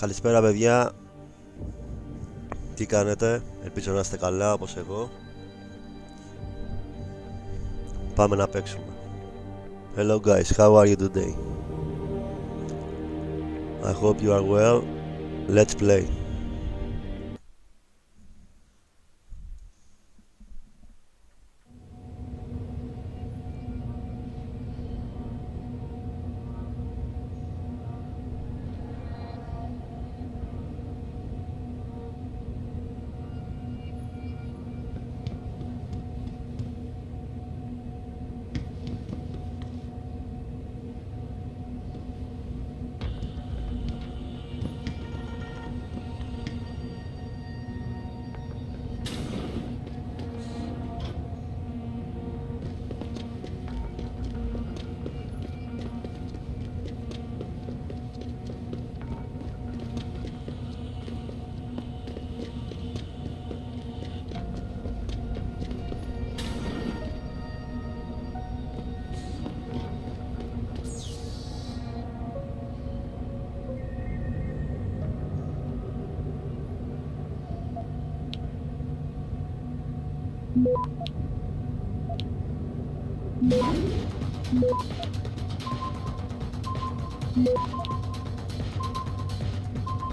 Καλησπέρα παιδιά, τι κάνετε, ελπίζω να είστε καλά όπως εγώ. Πάμε να παίξουμε. Hello guys, how are you today? I hope you are well. Let's play.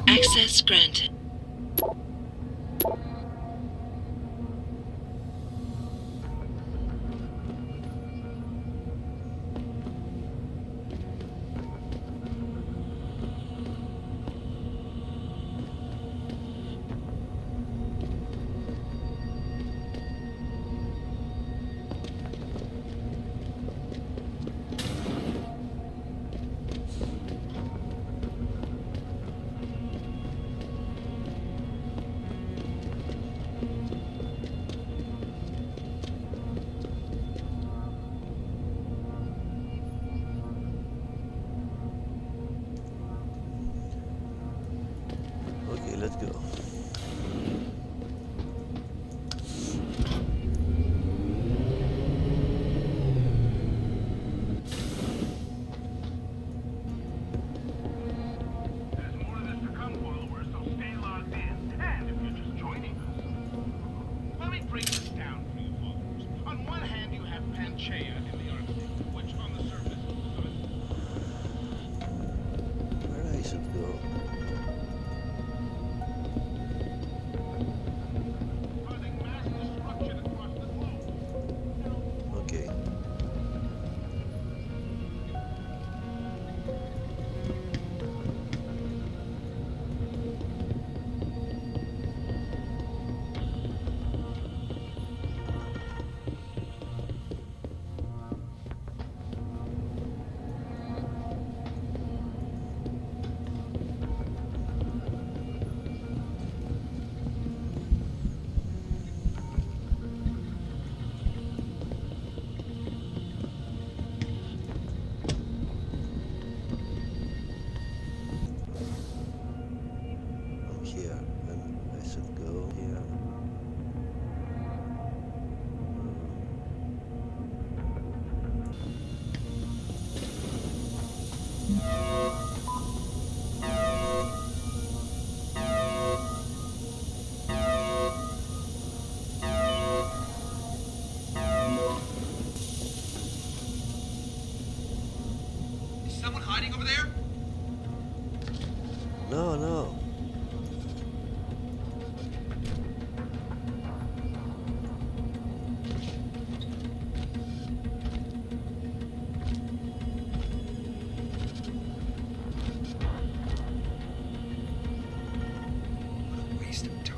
Access granted. Okay, let's go. There's more of this to come, followers, so stay logged in. And if you're just joining us, let me break this down for you, followers. On one hand, you have Panchaea in the Arctic, which on the surface sort of Where I should go? causing mass destruction across the globe. Okay. I'm here, and I should go here. Is someone hiding over there? No, no. Waste of time.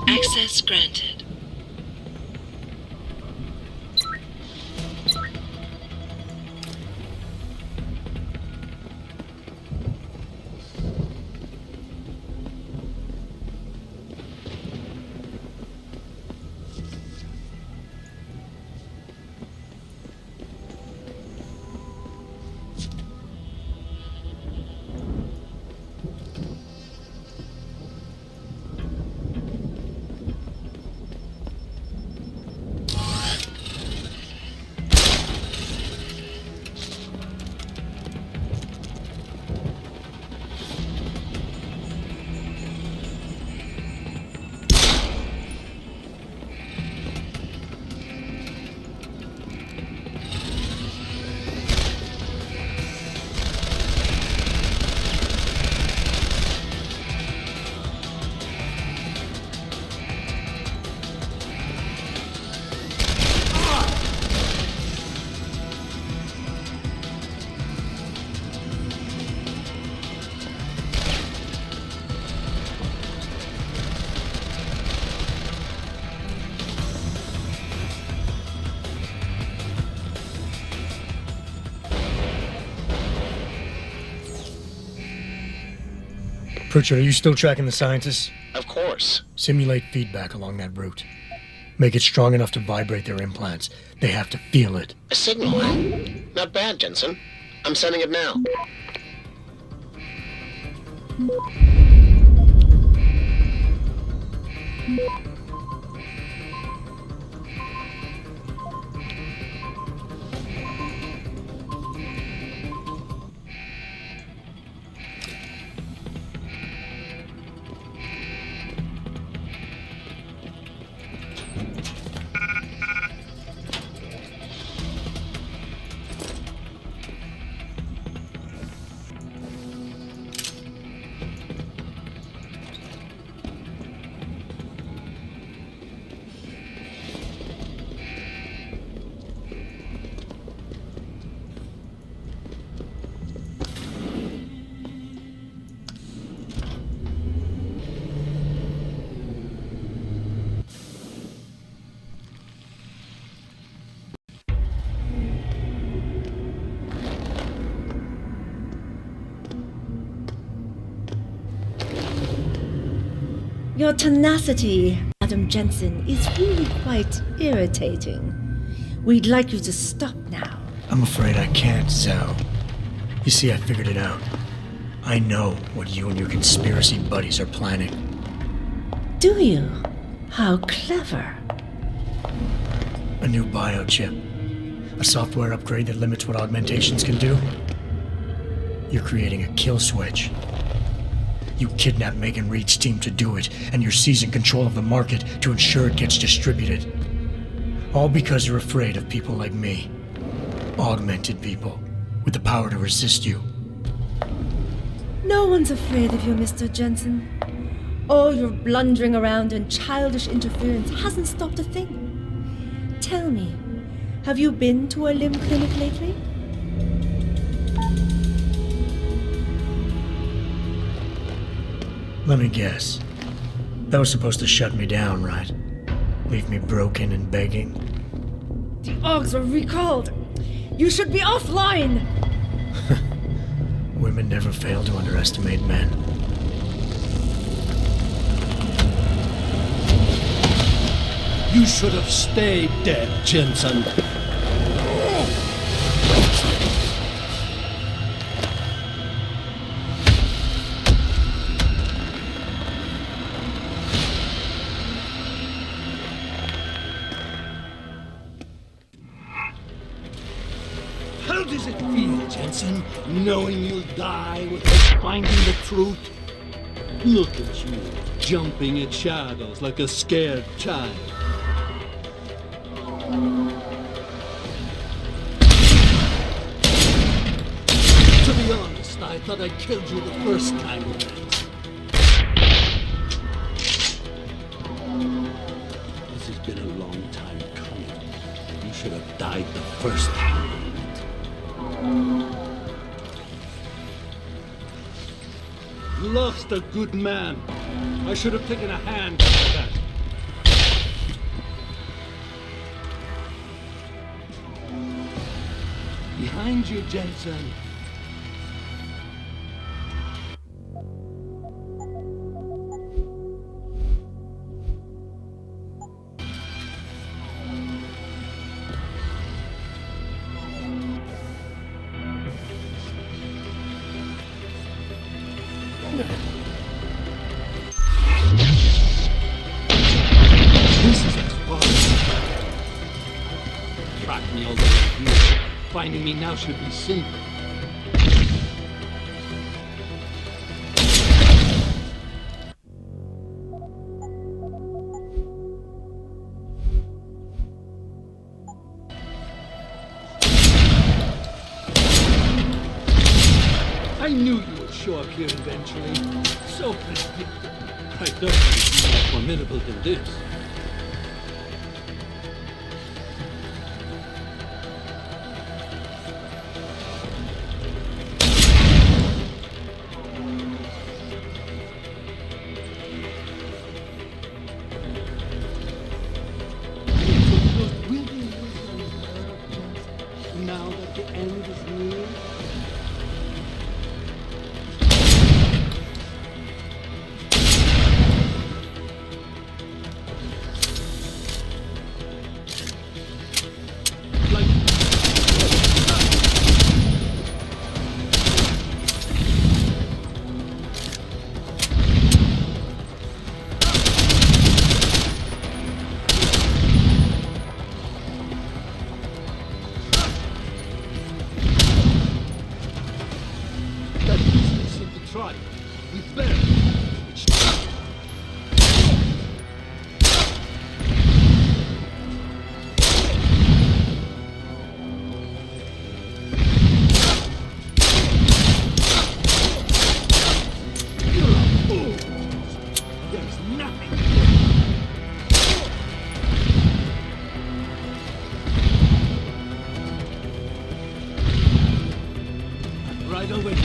Access granted. Pritchard, are you still tracking the scientists? Of course. Simulate feedback along that route. Make it strong enough to vibrate their implants. They have to feel it. A signal, huh? Not bad, Jensen. I'm sending it now. Your tenacity, Madam Jensen, is really quite irritating. We'd like you to stop now. I'm afraid I can't, Zhao. You see, I figured it out. I know what you and your conspiracy buddies are planning. Do you? How clever. A new biochip. A software upgrade that limits what augmentations can do. You're creating a kill switch. You kidnapped Megan Reed's team to do it, and you're seizing control of the market to ensure it gets distributed. All because you're afraid of people like me. Augmented people, with the power to resist you. No one's afraid of you, Mr. Jensen. All your blundering around and childish interference hasn't stopped a thing. Tell me, have you been to a limb clinic lately? Let me guess. That was supposed to shut me down, right? Leave me broken and begging. The Augs are recalled. You should be offline. Women never fail to underestimate men. You should have stayed dead, Jensen. How does it feel, Jensen, knowing you'll die without finding the truth? Look at you, jumping at shadows like a scared child. To be honest, I thought I killed you the first time we met. This has been a long time coming. You should have died the first time we met. You lost a good man. I should have taken a hand for that. Behind you, Jensen. This is as far as track me all the way here. Finding me now should be simple. I knew you would show up here eventually. So predictable. I thought you'd be more formidable than this. Now that the end is near. That business seemed to try. We better. You're a fool. There's nothing. Right away.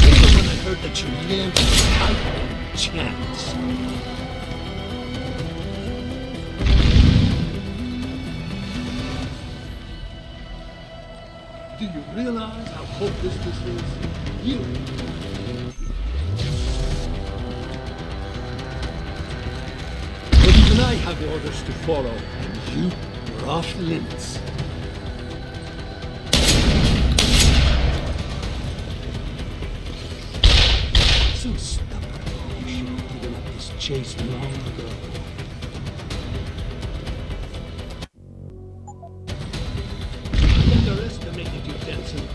Even when I heard that you lived, I had a chance. Do you realize how hopeless this is? You. But even I have orders to follow, and you were off limits. So stubborn. You should have given up this chase long ago. I underestimated you, Jensen.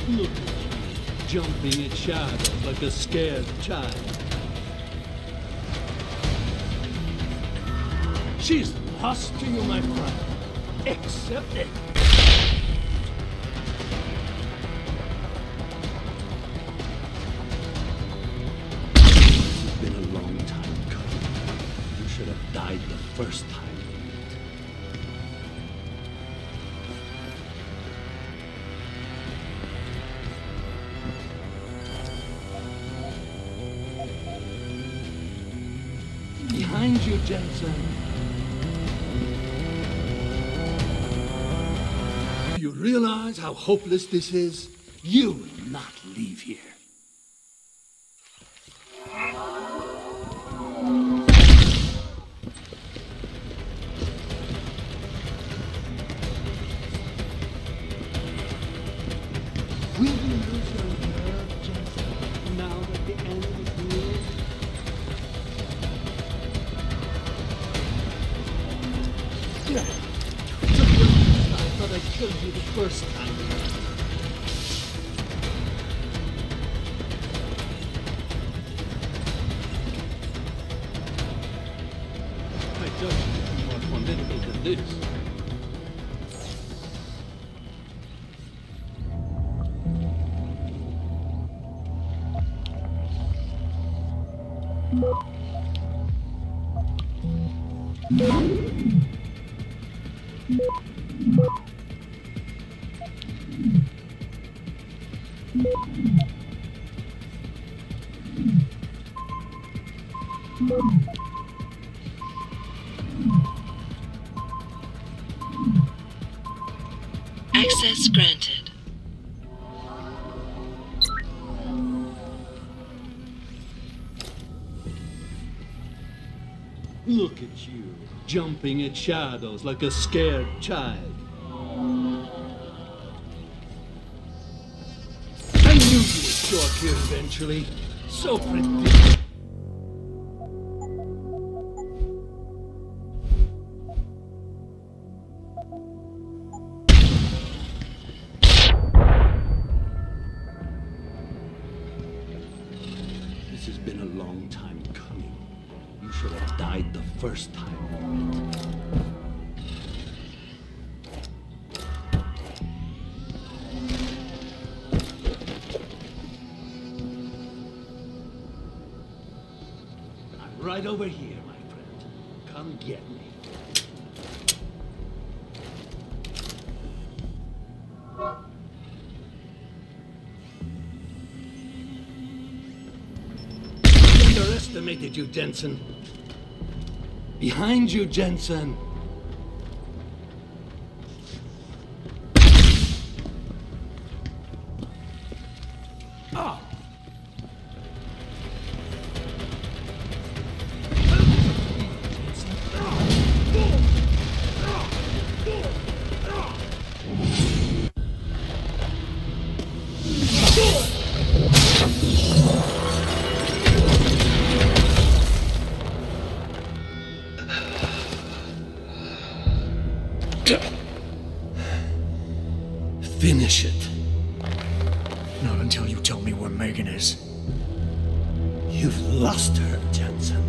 Look at you, jumping at shadows like a scared child. She's lost to you, my friend. Accept it. It's been a long time coming. You should have died the first time. Behind you, Jensen. Do you realize how hopeless this is? You will not leave here. Will you lose your nerve, Jensen, now that the end is near? I thought I killed you the first time. I judge you to be more formidable than this. Access granted. Look at you, jumping at shadows like a scared child. I knew you would show up here eventually. So predictable. This has been a long time coming. You should have died the first time. I'm right over here, my friend. Come get me. Underestimated you, Jensen. Behind you, Jensen. Ah! Finish it. Not until you tell me where Megan is. You've lost her, Jensen.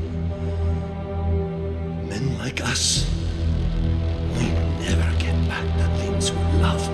Men like us, we never get back the things we love.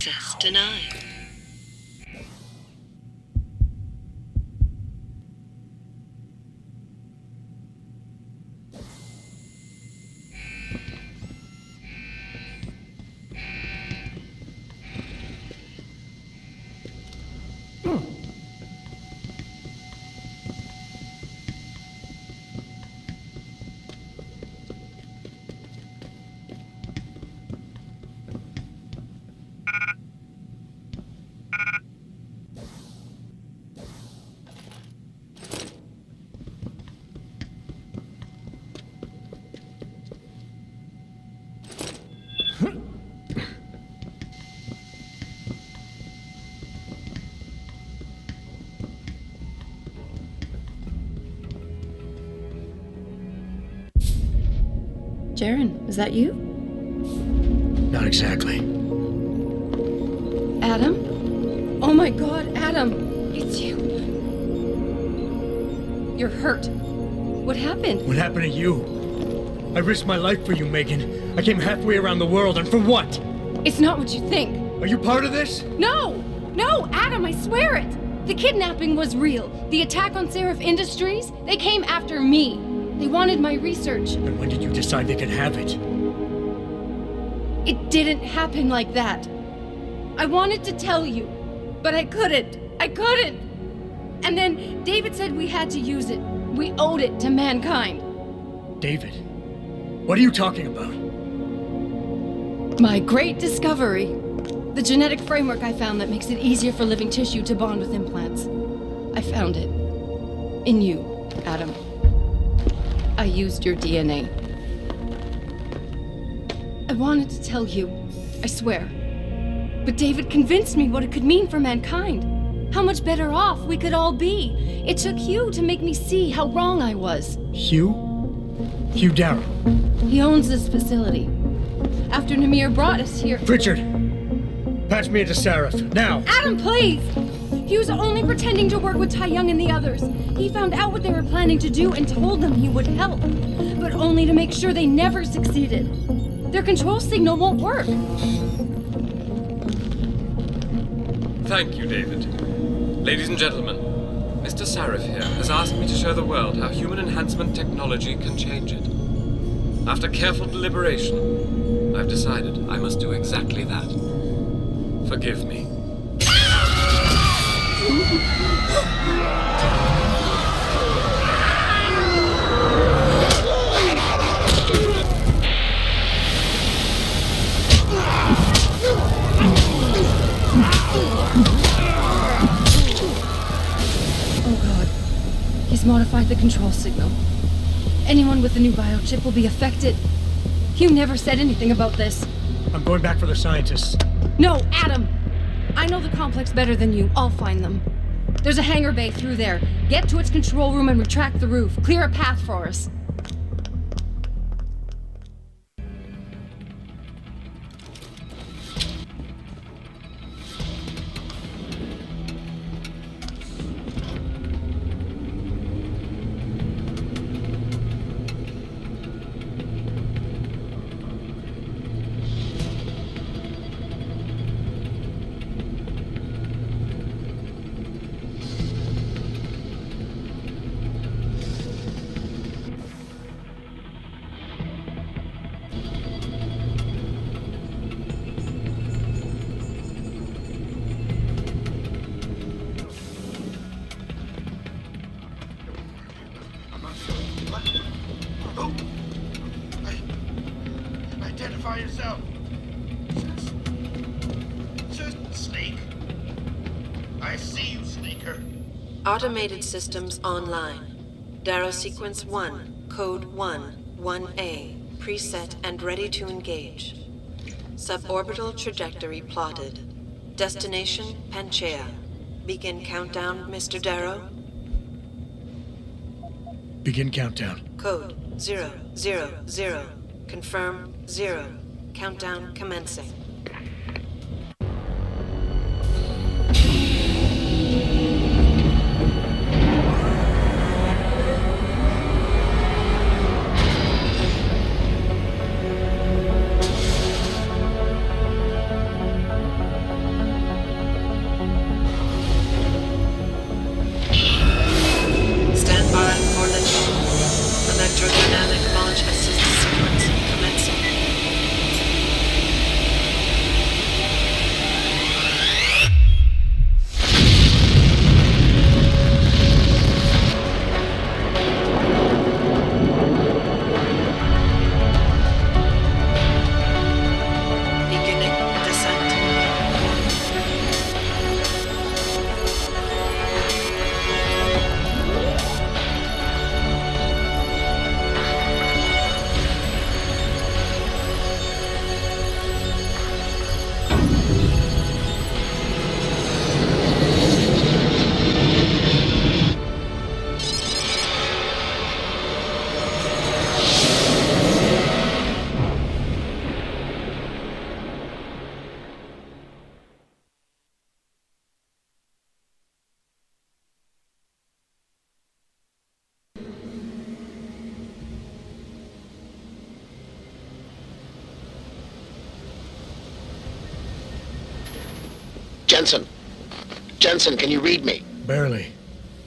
Access denied. Jaren, is that you? Not exactly. Adam? Oh my god, Adam! It's you. You're hurt. What happened? What happened to you? I risked my life for you, Megan. I came halfway around the world, and for what? It's not what you think. Are you part of this? No! No, Adam, I swear it! The kidnapping was real. The attack on Seraph Industries, they came after me. They wanted my research. And when did you decide they could have it? It didn't happen like that. I wanted to tell you, but I couldn't. I couldn't! And then David said we had to use it. We owed it to mankind. David? What are you talking about? My great discovery. The genetic framework I found that makes it easier for living tissue to bond with implants. I found it. In you, Adam. I used your DNA. I wanted to tell you, I swear. But David convinced me what it could mean for mankind. How much better off we could all be. It took Hugh to make me see how wrong I was. Hugh? Hugh Darrow. He owns this facility. After Namir brought us here... Richard! Patch me into Seraph, now! Adam, please! He was only pretending to work with Tai Young and the others. He found out what they were planning to do and told them he would help. But only to make sure they never succeeded. Their control signal won't work. Thank you, David. Ladies and gentlemen, Mr. Sarif here has asked me to show the world how human enhancement technology can change it. After careful deliberation, I've decided I must do exactly that. Forgive me. Oh god. He's modified the control signal. Anyone with the new biochip will be affected. Hugh never said anything about this. I'm going back for the scientists. No, Adam! I know the complex better than you. I'll find them. There's a hangar bay through there. Get to its control room and retract the roof. Clear a path for us. Identify yourself. Snake. I see you, Sneaker. Automated systems online. Darrow sequence 1, code 1, 1A, preset and ready to engage. Suborbital trajectory plotted. Destination Panchaea. Begin countdown, Mr. Darrow. Begin countdown. Code 000. Confirm 0. Countdown commencing. Stand by for liftoff. Electrodynamic launch assist sequence commencing. Jensen. Jensen, can you read me? Barely.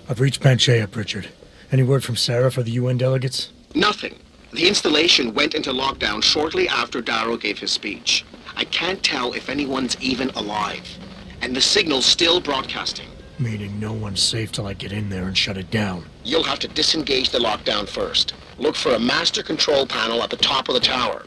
I've reached Panchea, Pritchard. Any word from Sarah for the UN delegates? Nothing. The installation went into lockdown shortly after Darrow gave his speech. I can't tell if anyone's even alive. And the signal's still broadcasting. Meaning no one's safe till I get in there and shut it down. You'll have to disengage the lockdown first. Look for a master control panel at the top of the tower.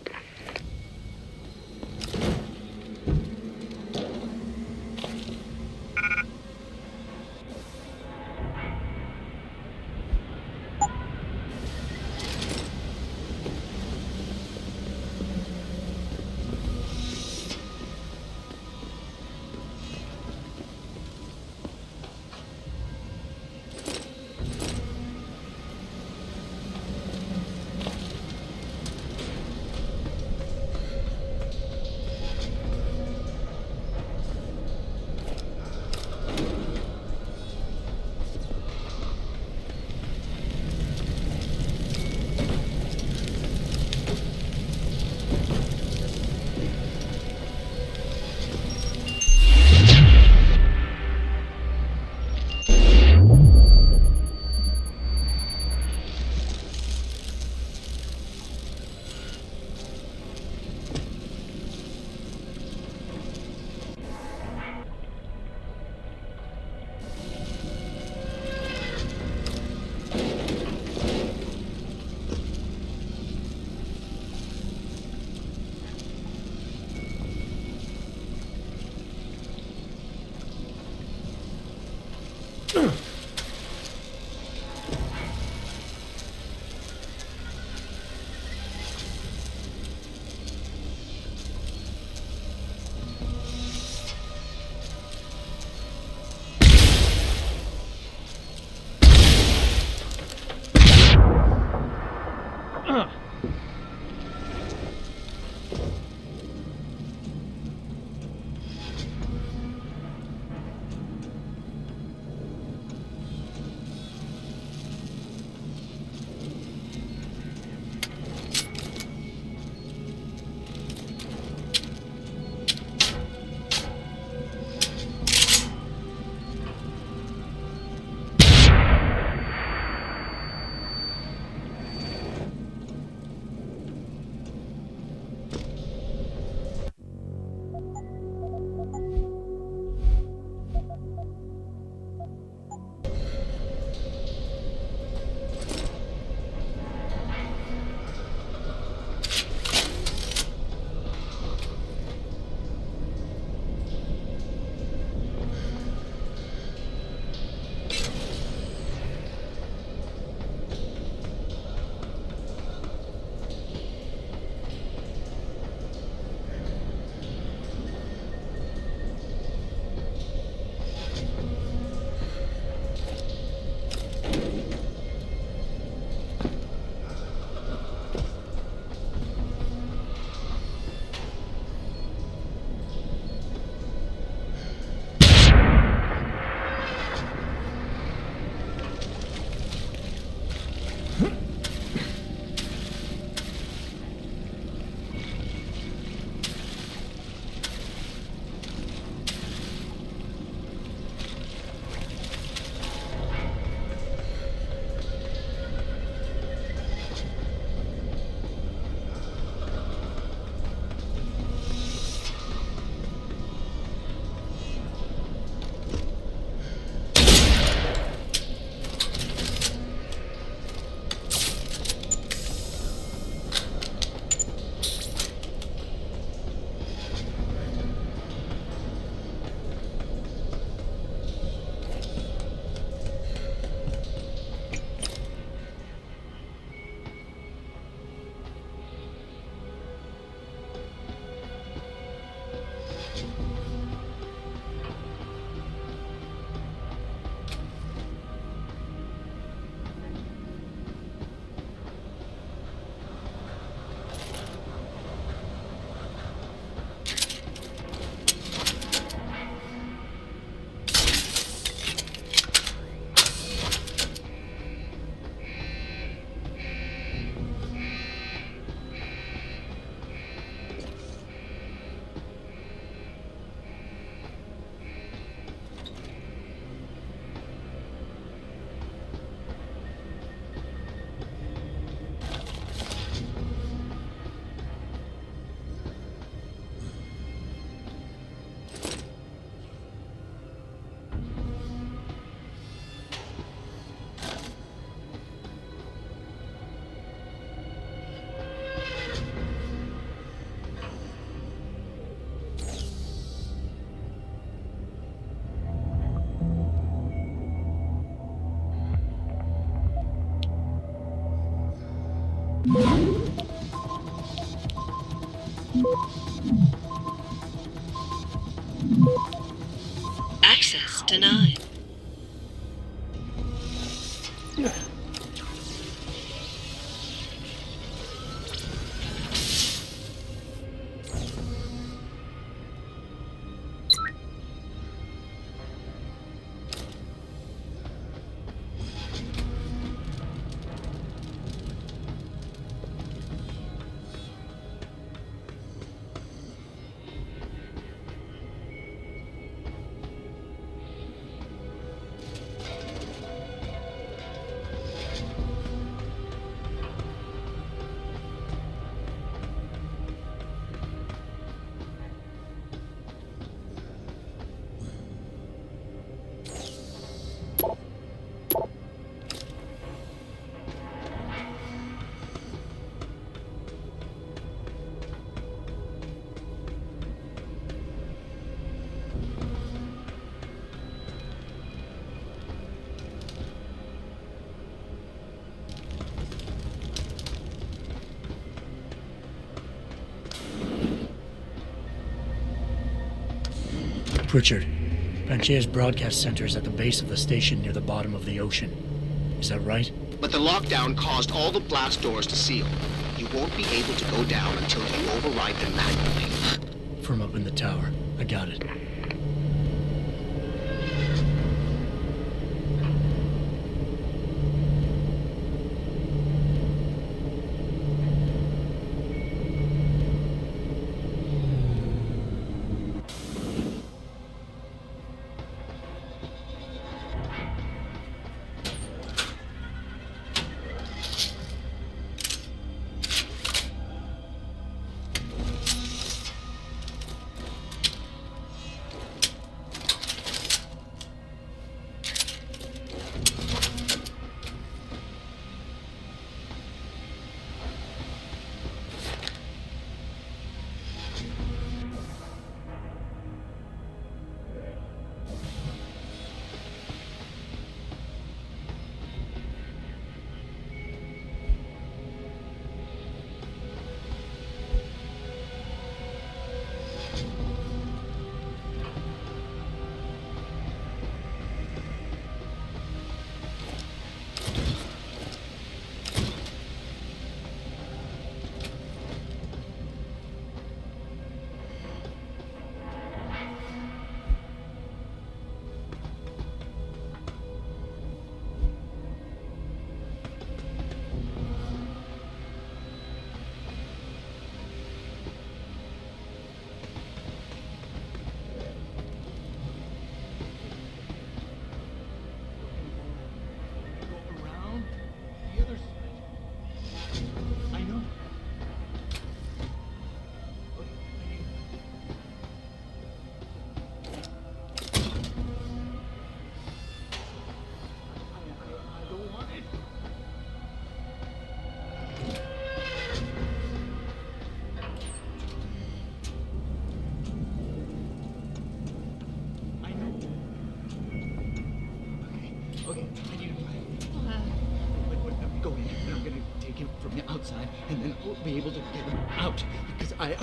Access denied. Richard, Panchea's broadcast center is at the base of the station near the bottom of the ocean. Is that right? But the lockdown caused all the blast doors to seal. You won't be able to go down until you override them manually. From up in the tower. I got it. outside, and then I'll be able to get him out. Because I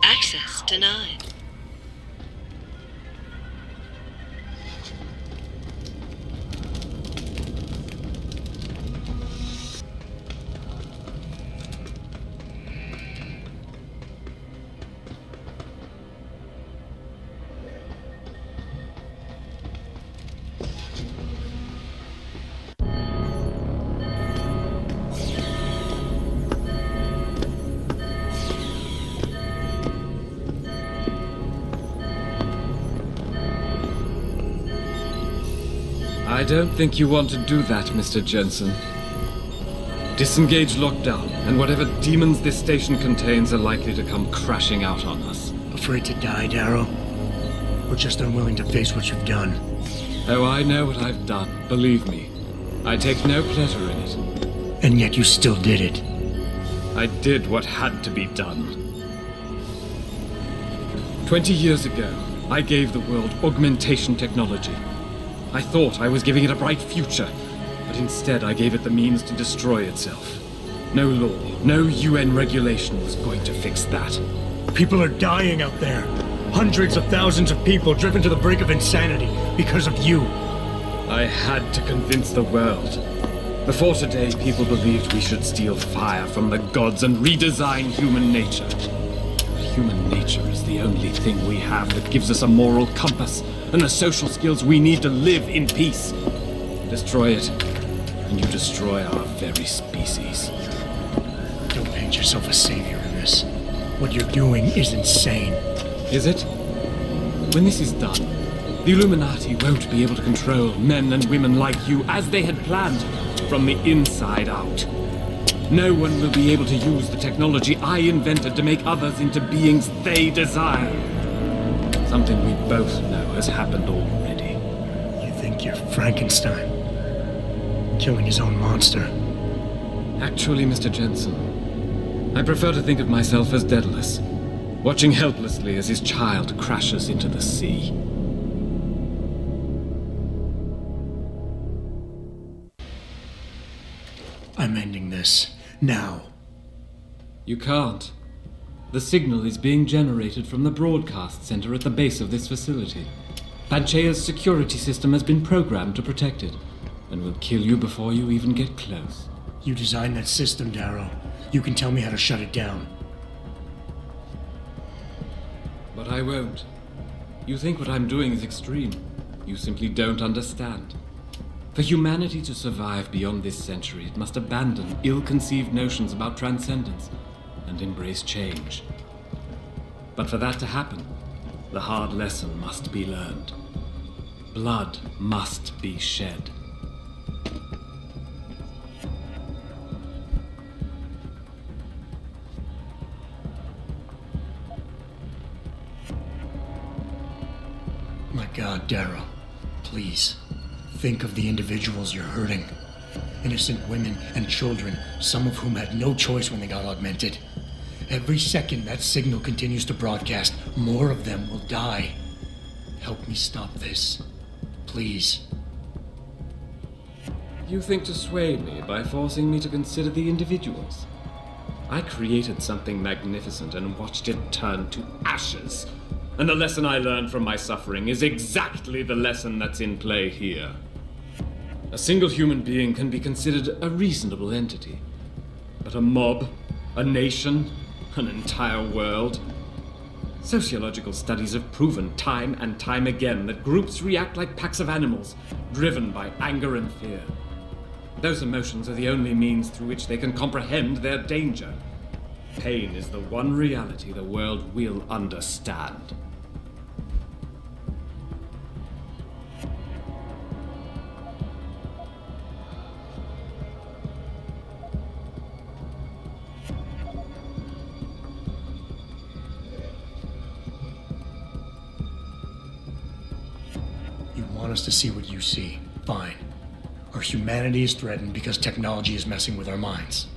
Access denied. I don't think you want to do that, Mr. Jensen. Disengage lockdown, and whatever demons this station contains are likely to come crashing out on us. Afraid to die, Darrow? Or just unwilling to face what you've done? Oh, I know what I've done, believe me. I take no pleasure in it. And yet you still did it. I did what had to be done. 20 years ago, I gave the world augmentation technology. I thought I was giving it a bright future, but instead I gave it the means to destroy itself. No law, no UN regulation was going to fix that. People are dying out there. Hundreds of thousands of people driven to the brink of insanity because of you. I had to convince the world. Before today, people believed we should steal fire from the gods and redesign human nature. Human nature is the only thing we have that gives us a moral compass and the social skills we need to live in peace. Destroy it, and you destroy our very species. Don't paint yourself a savior in this. What you're doing is insane. Is it? When this is done, the Illuminati won't be able to control men and women like you as they had planned, from the inside out. No one will be able to use the technology I invented to make others into beings they desire. Something we both know has happened already. You think you're Frankenstein? Killing his own monster? Actually, Mr. Jensen, I prefer to think of myself as Daedalus, watching helplessly as his child crashes into the sea. I'm ending this. Now. You can't. The signal is being generated from the broadcast center at the base of this facility. Panchea's security system has been programmed to protect it, and will kill you before you even get close. You designed that system, Darrow. You can tell me how to shut it down. But I won't. You think what I'm doing is extreme. You simply don't understand. For humanity to survive beyond this century, it must abandon ill-conceived notions about transcendence and embrace change. But for that to happen, the hard lesson must be learned. Blood must be shed. My God, Darrow, please. Think of the individuals you're hurting. Innocent women and children, some of whom had no choice when they got augmented. Every second that signal continues to broadcast, more of them will die. Help me stop this. Please. You think to sway me by forcing me to consider the individuals? I created something magnificent and watched it turn to ashes. And the lesson I learned from my suffering is exactly the lesson that's in play here. A single human being can be considered a reasonable entity. But a mob, a nation, an entire world. Sociological studies have proven time and time again that groups react like packs of animals, driven by anger and fear. Those emotions are the only means through which they can comprehend their danger. Pain is the one reality the world will understand. You want us to see what you see. Fine. Our humanity is threatened because technology is messing with our minds.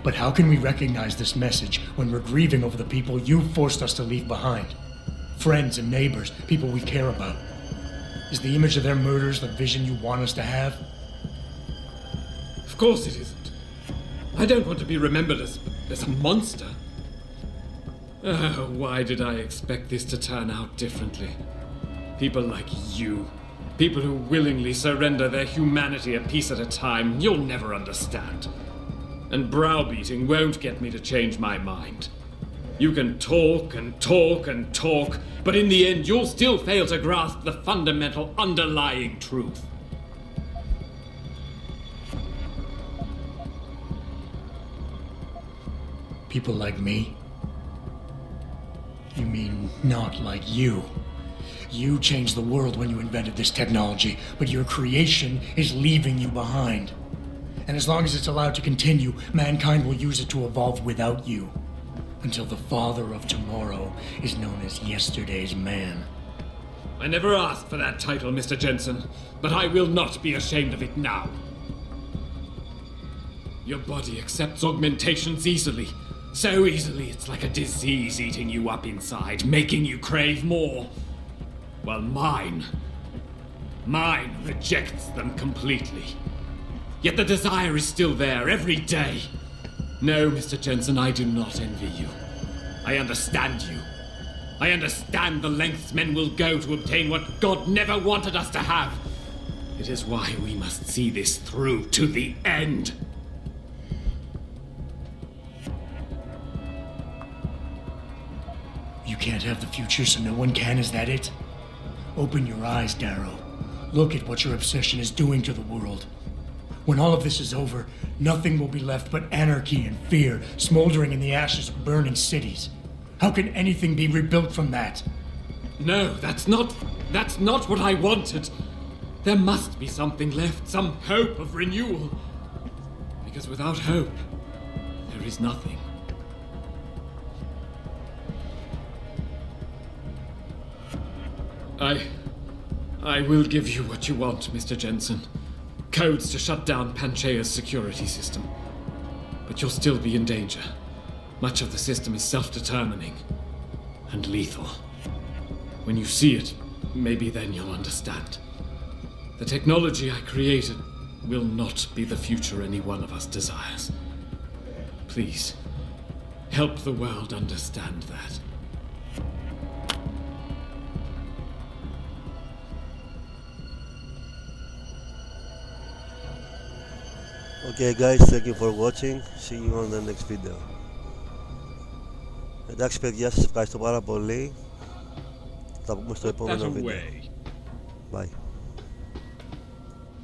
But how can we recognize this message when we're grieving over the people you forced us to leave behind? Friends and neighbors, people we care about. Is the image of their murders the vision you want us to have? Of course it isn't. I don't want to be remembered as a monster. Why did I expect this to turn out differently? People like you. People who willingly surrender their humanity a piece at a time. You'll never understand. And browbeating won't get me to change my mind. You can talk and talk and talk, but in the end you'll still fail to grasp the fundamental underlying truth. People like me? You mean not like you? You changed the world when you invented this technology, but your creation is leaving you behind. And as long as it's allowed to continue, mankind will use it to evolve without you. Until the father of tomorrow is known as yesterday's man. I never asked for that title, Mr. Jensen, but I will not be ashamed of it now. Your body accepts augmentations easily. So easily it's like a disease eating you up inside, making you crave more. While mine rejects them completely. Yet the desire is still there every day. No, Mr. Jensen, I do not envy you. I understand you. I understand the lengths men will go to obtain what God never wanted us to have. It is why we must see this through to the end. You can't have the future, so no one can, is that it? Open your eyes, Darrow. Look at what your obsession is doing to the world. When all of this is over, nothing will be left but anarchy and fear, smoldering in the ashes of burning cities. How can anything be rebuilt from that? No, that's not what I wanted. There must be something left, some hope of renewal. Because without hope, there is nothing. I will give you what you want, Mr. Jensen. Codes to shut down Panchaea's security system. But you'll still be in danger. Much of the system is self-determining and lethal. When you see it, maybe then you'll understand. The technology I created will not be the future any one of us desires. Please, help the world understand that. Okay guys, thank you for watching. See you on the next video. Εντάξει παιδιά, σας ευχαριστώ πάρα πολύ. Θα τα πούμε στο επόμενο βίντεο. Bye.